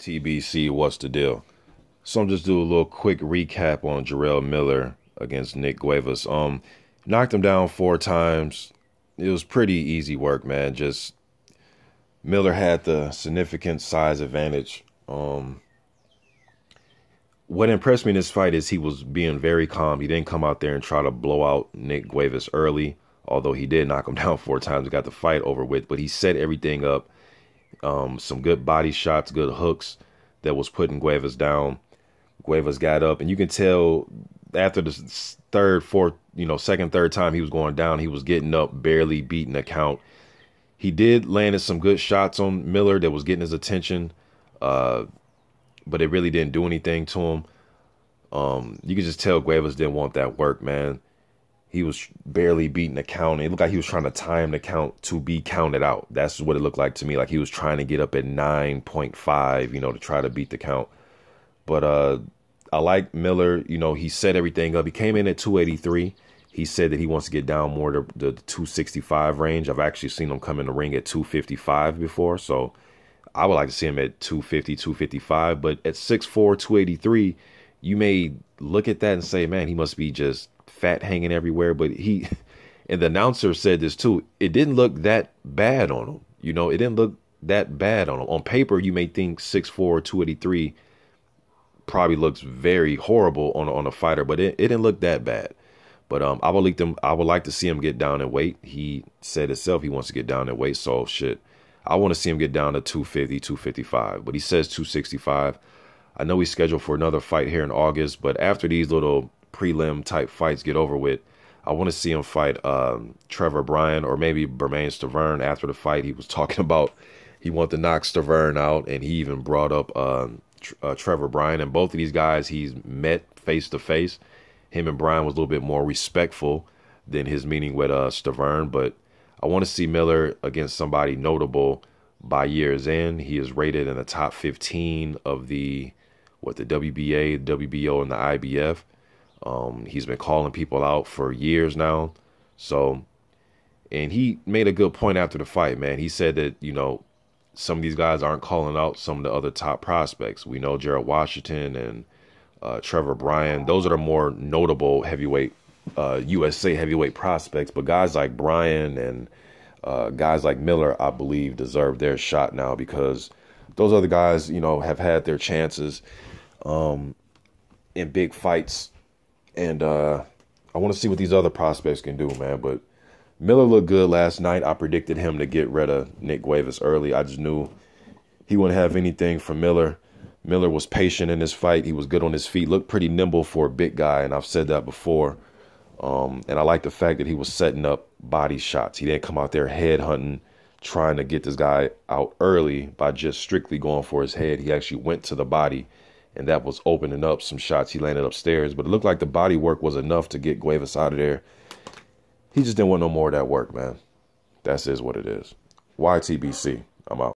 TBC, what's the deal? So I'm just do a little quick recap on Jarrell Miller against Nick Guivas. Knocked him down 4 times. It was pretty easy work, man. Just Miller had the significant size advantage. What impressed me in this fight is he was being very calm. He didn't come out there and try to blow out Nick Guivas early, although he did knock him down 4 times. He got the fight over with, but he set everything up. Some good body shots, good hooks that was putting Guivas down. Guivas got up, and you can tell after the second, third time he was going down, he was getting up, barely beating the count. He did landed some good shots on Miller that was getting his attention, but it really didn't do anything to him. You could just tell Guivas didn't want that work, man. He was barely beating the count. It looked like he was trying to time the count to be counted out. That's what it looked like to me. Like he was trying to get up at 9.5, to try to beat the count. But I like Miller. He set everything up. He came in at 283. He said that he wants to get down more to the 265 range. I've actually seen him come in the ring at 255 before. So I would like to see him at 250, 255. But at 6'4", 283, you may look at that and say, man, he must be just fat hanging everywhere. But and the announcer said this too, it didn't look that bad on him. It didn't look that bad on him. On paper, you may think 6'4", 283 probably looks very horrible on a fighter, but it didn't look that bad. But I would like to see him get down in weight. He said himself he wants to get down in weight, so shit. I want to see him get down to 250, 255, but he says 265. I know he's scheduled for another fight here in August, but after these little prelim type fights get over with, I want to see him fight Trevor Bryan or maybe Bermane Stiverne. After the fight, he was talking about he wanted to knock Stiverne out, and he even brought up Trevor Bryan. And both of these guys he's met face to face. Him and Bryan was a little bit more respectful than his meeting with Stiverne, but I want to see Miller against somebody notable by year's end. He is rated in the top 15 of the WBA, WBO, and the IBF. He's been calling people out for years now. So, and he made a good point after the fight, man. He said that, some of these guys aren't calling out some of the other top prospects. We know Gerald Washington and Trevor Bryan. Those are the more notable heavyweight, USA heavyweight prospects. But guys like Bryan and guys like Miller, I believe, deserve their shot now because those other guys, have had their chances in big fights. And I want to see what these other prospects can do, man. But Miller looked good last night. I predicted him to get rid of Nick Guivas early. I just knew he wouldn't have anything from Miller. Miller was patient in this fight. He was good on his feet. Looked pretty nimble for a big guy, and I've said that before. And I like the fact that he was setting up body shots. He didn't come out there head hunting, trying to get this guy out early by just strictly going for his head. He actually went to the body, and that was opening up some shots. He landed upstairs, but it looked like the body work was enough to get Guivas out of there. He just didn't want no more of that work, man. That's what it is. YTBC. I'm out.